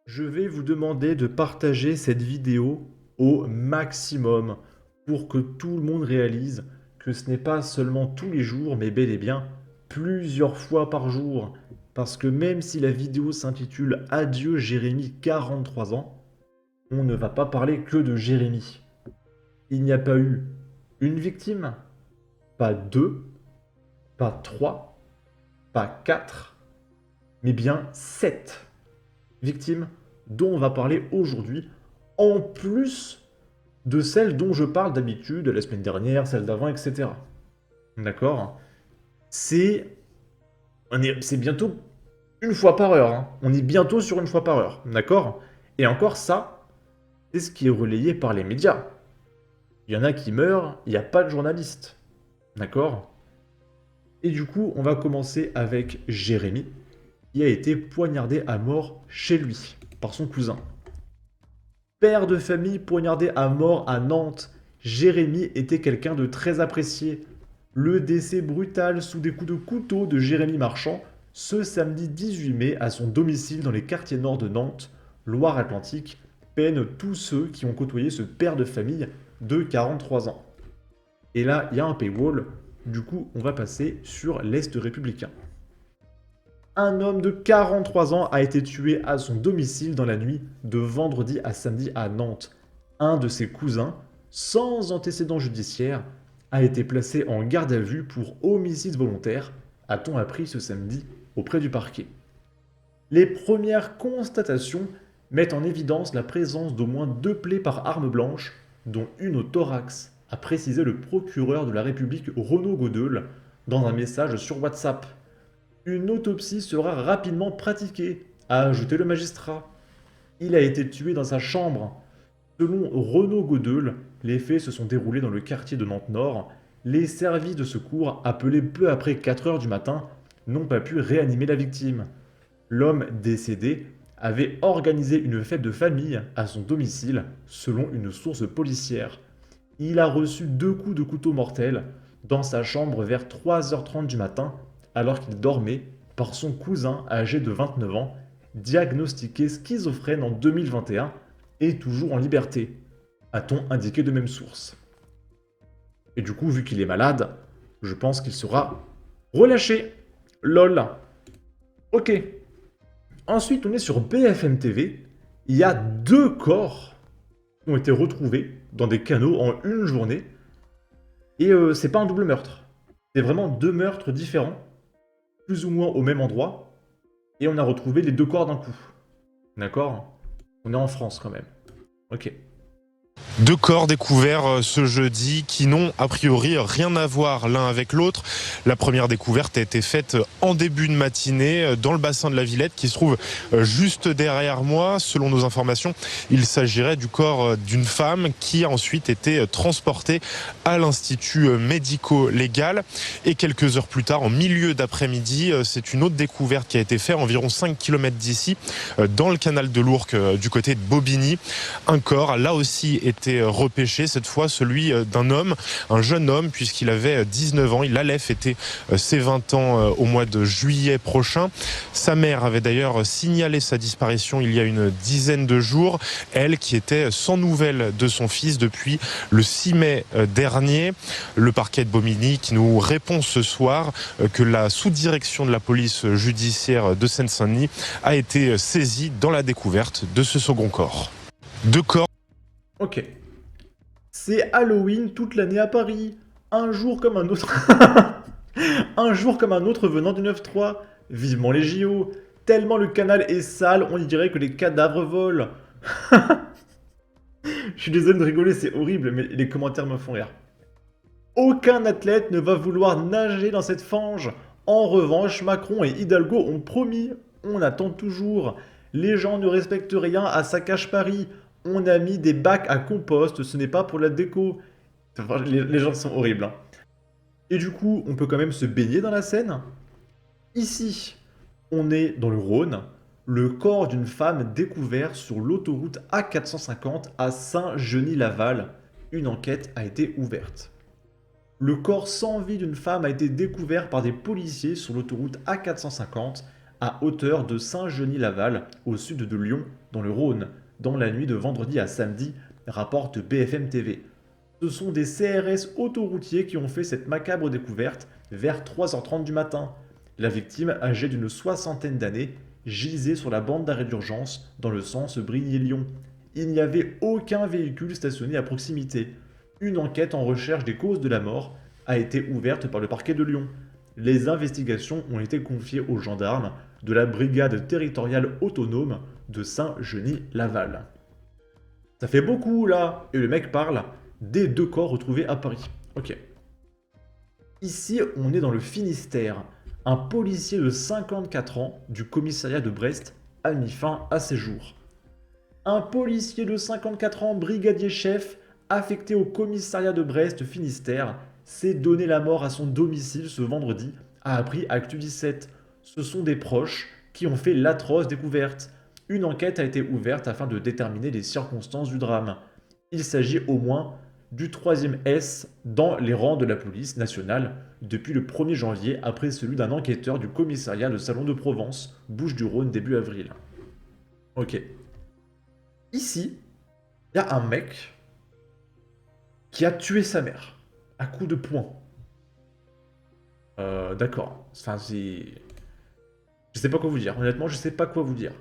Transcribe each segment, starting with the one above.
Je vais vous demander de partager cette vidéo au maximum pour que tout le monde réalise que ce n'est pas seulement tous les jours, mais bel et bien plusieurs fois par jour. Parce que même si la vidéo s'intitule Adieu Jérémy 43 ans, on ne va pas parler que de Jérémy. Il n'y a pas eu une victime, pas deux, pas trois, pas quatre, mais bien sept victimes dont on va parler aujourd'hui, en plus de celles dont je parle d'habitude, la semaine dernière, celle d'avant, etc. D'accord? C'est c'est bientôt une fois par heure, hein. On est bientôt sur une fois par heure, d'accord? Et encore ça, c'est ce qui est relayé par les médias. Il y en a qui meurent, il n'y a pas de journalistes, d'accord? Et du coup, on va commencer avec Jérémy, qui a été poignardé à mort chez lui, par son cousin. Père de famille poignardé à mort à Nantes, Jérémy était quelqu'un de très apprécié. Le décès brutal sous des coups de couteau de Jérémy Marchand ce samedi 18 mai à son domicile dans les quartiers nord de Nantes, Loire-Atlantique, peine tous ceux qui ont côtoyé ce père de famille de 43 ans. Et là, il y a un paywall, du coup, on va passer sur l'Est républicain. Un homme de 43 ans a été tué à son domicile dans la nuit de vendredi à samedi à Nantes. Un de ses cousins, sans antécédent judiciaire, a été placé en garde à vue pour homicide volontaire, a-t-on appris ce samedi auprès du parquet. Les premières constatations mettent en évidence la présence d'au moins 2 plaies par arme blanche, dont une au thorax, a précisé le procureur de la République Renaud Godeul dans un message sur WhatsApp. Une autopsie sera rapidement pratiquée, a ajouté le magistrat. Il a été tué dans sa chambre. Selon Renaud Godeul, les faits se sont déroulés dans le quartier de Nantes-Nord. Les services de secours, appelés peu après 4 heures du matin, n'ont pas pu réanimer la victime. L'homme décédé avait organisé une fête de famille à son domicile, selon une source policière. Il a reçu 2 coups de couteau mortels dans sa chambre vers 3h30 du matin, alors qu'il dormait, par son cousin âgé de 29 ans, diagnostiqué schizophrène en 2021 et toujours en liberté, a-t-on indiqué de même source. Et du coup, vu qu'il est malade, je pense qu'il sera relâché. LOL. Ok. Ensuite, on est sur BFM TV. Il y a 2 corps qui ont été retrouvés dans des canaux en une journée. Et c'est pas un double meurtre. C'est vraiment 2 meurtres différents, plus ou moins au même endroit. Et on a retrouvé les 2 corps d'un coup. D'accord? On est en France quand même. Ok. 2 corps découverts ce jeudi qui n'ont a priori rien à voir l'un avec l'autre. La première découverte a été faite en début de matinée dans le bassin de la Villette qui se trouve juste derrière moi. Selon nos informations, il s'agirait du corps d'une femme qui a ensuite été transportée à l'Institut médico-légal. Et quelques heures plus tard, en milieu d'après-midi, c'est une autre découverte qui a été faite environ 5 km d'ici, dans le canal de l'Ourcq du côté de Bobigny. Un corps, là aussi, été repêché, cette fois celui d'un homme, un jeune homme, puisqu'il avait 19 ans. Il allait fêter ses 20 ans au mois de juillet prochain. Sa mère avait d'ailleurs signalé sa disparition il y a une dizaine de jours, elle qui était sans nouvelles de son fils depuis le 6 mai dernier. Le parquet de Bobigny qui nous répond ce soir que la sous-direction de la police judiciaire de Seine-Saint-Denis a été saisie dans la découverte de ce second corps. 2 corps. Ok. C'est Halloween toute l'année à Paris. Un jour comme un autre. Un jour comme un autre venant du 9-3. Vivement les JO. Tellement le canal est sale, on y dirait que les cadavres volent. Je suis désolé de rigoler, c'est horrible, mais les commentaires me font rire. Aucun athlète ne va vouloir nager dans cette fange. En revanche, Macron et Hidalgo ont promis. On attend toujours. Les gens ne respectent rien à Saccage Paris. On a mis des bacs à compost, ce n'est pas pour la déco. Enfin, les gens sont horribles. Hein. Et du coup, on peut quand même se baigner dans la Seine. Ici, on est dans le Rhône. Le corps d'une femme découvert sur l'autoroute A450 à Saint-Genis-Laval. Une enquête a été ouverte. Le corps sans vie d'une femme a été découvert par des policiers sur l'autoroute A450 à hauteur de Saint-Genis-Laval, au sud de Lyon, dans le Rhône, dans la nuit de vendredi à samedi, rapporte BFM TV. Ce sont des CRS autoroutiers qui ont fait cette macabre découverte vers 3h30 du matin. La victime, âgée d'une soixantaine d'années, gisait sur la bande d'arrêt d'urgence dans le sens Brigny-Lyon. Il n'y avait aucun véhicule stationné à proximité. Une enquête en recherche des causes de la mort a été ouverte par le parquet de Lyon. Les investigations ont été confiées aux gendarmes de la brigade territoriale autonome de Saint-Genis-Laval. Ça fait beaucoup là, et le mec parle des 2 corps retrouvés à Paris. Ok. Ici, on est dans le Finistère. Un policier de 54 ans du commissariat de Brest a mis fin à ses jours. Un policier de 54 ans, brigadier chef, affecté au commissariat de Brest Finistère, s'est donné la mort à son domicile ce vendredi, a appris Actu 17. Ce sont des proches qui ont fait l'atroce découverte. Une enquête a été ouverte afin de déterminer les circonstances du drame. Il s'agit au moins du 3e S dans les rangs de la police nationale depuis le 1er janvier après celui d'un enquêteur du commissariat de Salon de Provence, Bouches-du-Rhône début avril. Ok. Ici, il y a un mec qui a tué sa mère à coups de poing. D'accord. Enfin, c'est... Je sais pas quoi vous dire. Honnêtement, je sais pas quoi vous dire.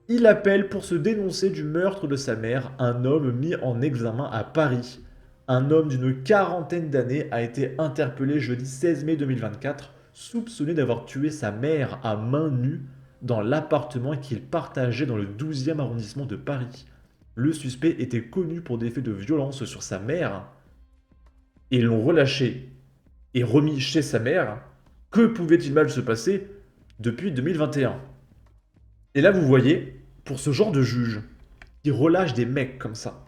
Il appelle pour se dénoncer du meurtre de sa mère un homme mis en examen à Paris. Un homme d'une quarantaine d'années a été interpellé jeudi 16 mai 2024, soupçonné d'avoir tué sa mère à main nue dans l'appartement qu'il partageait dans le 12e arrondissement de Paris. Le suspect était connu pour des faits de violence sur sa mère et l'ont relâché et remis chez sa mère. Que pouvait-il mal se passer depuis 2021 ? Et là, vous voyez, pour ce genre de juge qui relâche des mecs comme ça,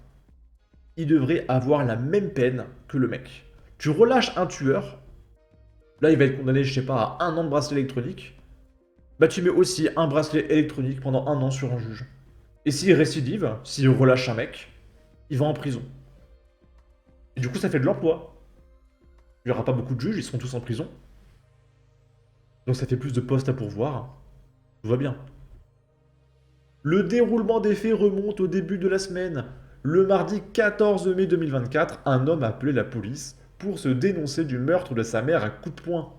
il devrait avoir la même peine que le mec. Tu relâches un tueur, là il va être condamné, je sais pas, à 1 an de bracelet électronique, bah tu mets aussi un bracelet électronique pendant 1 an sur un juge. Et s'il récidive, s'il relâche un mec, il va en prison. Et du coup ça fait de l'emploi. Il n'y aura pas beaucoup de juges, ils seront tous en prison. Donc ça fait plus de postes à pourvoir. Tout va bien. Le déroulement des faits remonte au début de la semaine. Le mardi 14 mai 2024, un homme a appelé la police pour se dénoncer du meurtre de sa mère à coups de poing.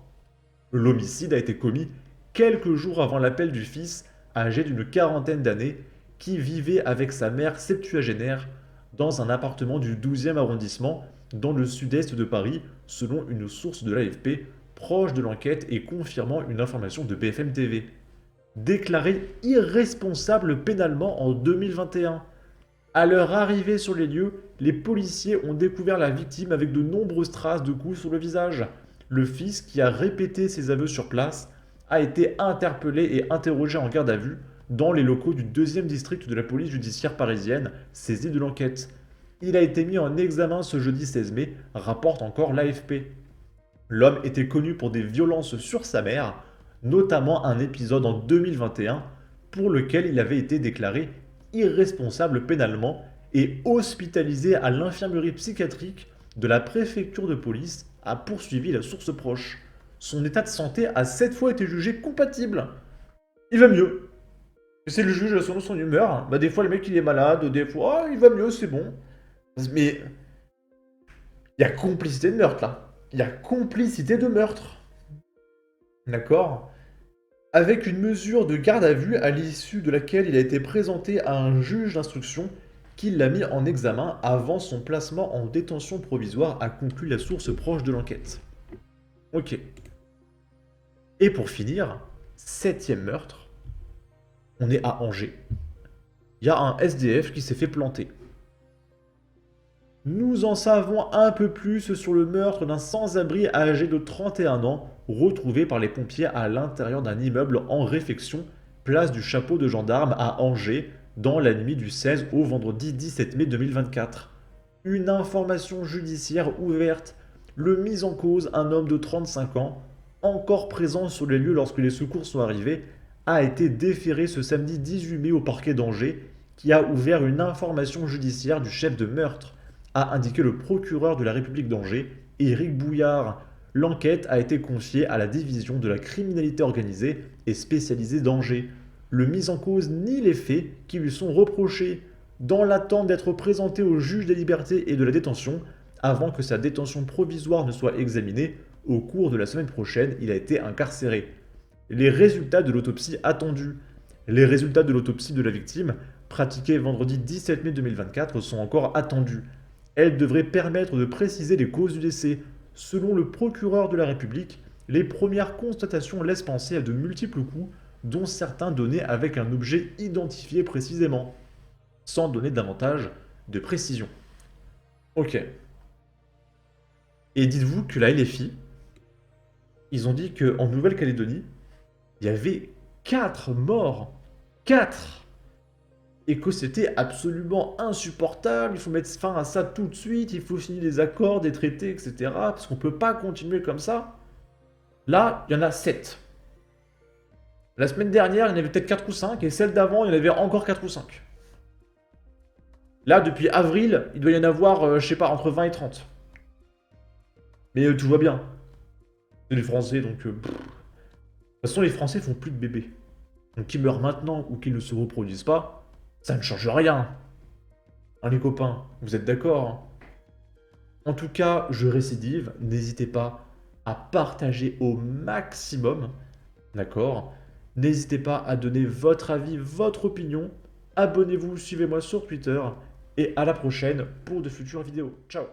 L'homicide a été commis quelques jours avant l'appel du fils, âgé d'une quarantaine d'années, qui vivait avec sa mère septuagénaire dans un appartement du 12e arrondissement dans le sud-est de Paris, selon une source de l'AFP proche de l'enquête et confirmant une information de BFM TV. Déclaré irresponsable pénalement en 2021. À leur arrivée sur les lieux, les policiers ont découvert la victime avec de nombreuses traces de coups sur le visage. Le fils, qui a répété ses aveux sur place, a été interpellé et interrogé en garde à vue dans les locaux du 2e district de la police judiciaire parisienne, saisi de l'enquête. Il a été mis en examen ce jeudi 16 mai, rapporte encore l'AFP. L'homme était connu pour des violences sur sa mère, notamment un épisode en 2021 pour lequel il avait été déclaré irresponsable pénalement et hospitalisé à l'infirmerie psychiatrique de la préfecture de police, a poursuivi la source proche. Son état de santé a 7 fois été jugé compatible. Il va mieux. C'est le juge selon son humeur. Bah des fois le mec il est malade, des fois il va mieux, c'est bon. Mais il y a complicité de meurtre là. Il y a complicité de meurtre. D'accord ? Avec une mesure de garde à vue à l'issue de laquelle il a été présenté à un juge d'instruction qui l'a mis en examen avant son placement en détention provisoire, a conclu la source proche de l'enquête. Ok. Et pour finir, 7e meurtre, on est à Angers. Il y a un SDF qui s'est fait planter. Nous en savons un peu plus sur le meurtre d'un sans-abri âgé de 31 ans, retrouvé par les pompiers à l'intérieur d'un immeuble en réfection, place du Chapeau de gendarme à Angers, dans la nuit du 16 au vendredi 17 mai 2024. Une information judiciaire ouverte. Le mis en cause, un homme de 35 ans, encore présent sur les lieux lorsque les secours sont arrivés, a été déféré ce samedi 18 mai au parquet d'Angers, qui a ouvert une information judiciaire du chef de meurtre, a indiqué le procureur de la République d'Angers, Éric Bouillard. L'enquête a été confiée à la division de la criminalité organisée et spécialisée d'Angers. Le mis en cause nie les faits qui lui sont reprochés, dans l'attente d'être présenté au juge des libertés et de la détention, avant que sa détention provisoire ne soit examinée. Au cours de la semaine prochaine, il a été incarcéré. Les résultats de l'autopsie attendus. Les résultats de l'autopsie de la victime, pratiquée vendredi 17 mai 2024, sont encore attendus. Elle devrait permettre de préciser les causes du décès. Selon le procureur de la République, les premières constatations laissent penser à de multiples coups, dont certains donnés avec un objet identifié précisément, sans donner davantage de précision. Ok. Et dites-vous que la LFI, ils ont dit qu'en Nouvelle-Calédonie, il y avait 4 morts. 4. Et que c'était absolument insupportable, il faut mettre fin à ça tout de suite, il faut signer des accords, des traités, etc. Parce qu'on ne peut pas continuer comme ça. Là, il y en a 7. La semaine dernière, il y en avait peut-être 4 ou 5, et celle d'avant, il y en avait encore 4 ou 5. Là, depuis avril, il doit y en avoir, je sais pas, entre 20 et 30. Mais tout va bien. C'est les Français, donc... De toute façon, les Français font plus de bébés. Donc qu'ils meurent maintenant ou qu'ils ne se reproduisent pas, ça ne change rien. Hein, les copains, vous êtes d'accord, hein? En tout cas, je récidive, n'hésitez pas à partager au maximum, d'accord? N'hésitez pas à donner votre avis, votre opinion. Abonnez-vous, suivez-moi sur Twitter. Et à la prochaine pour de futures vidéos. Ciao!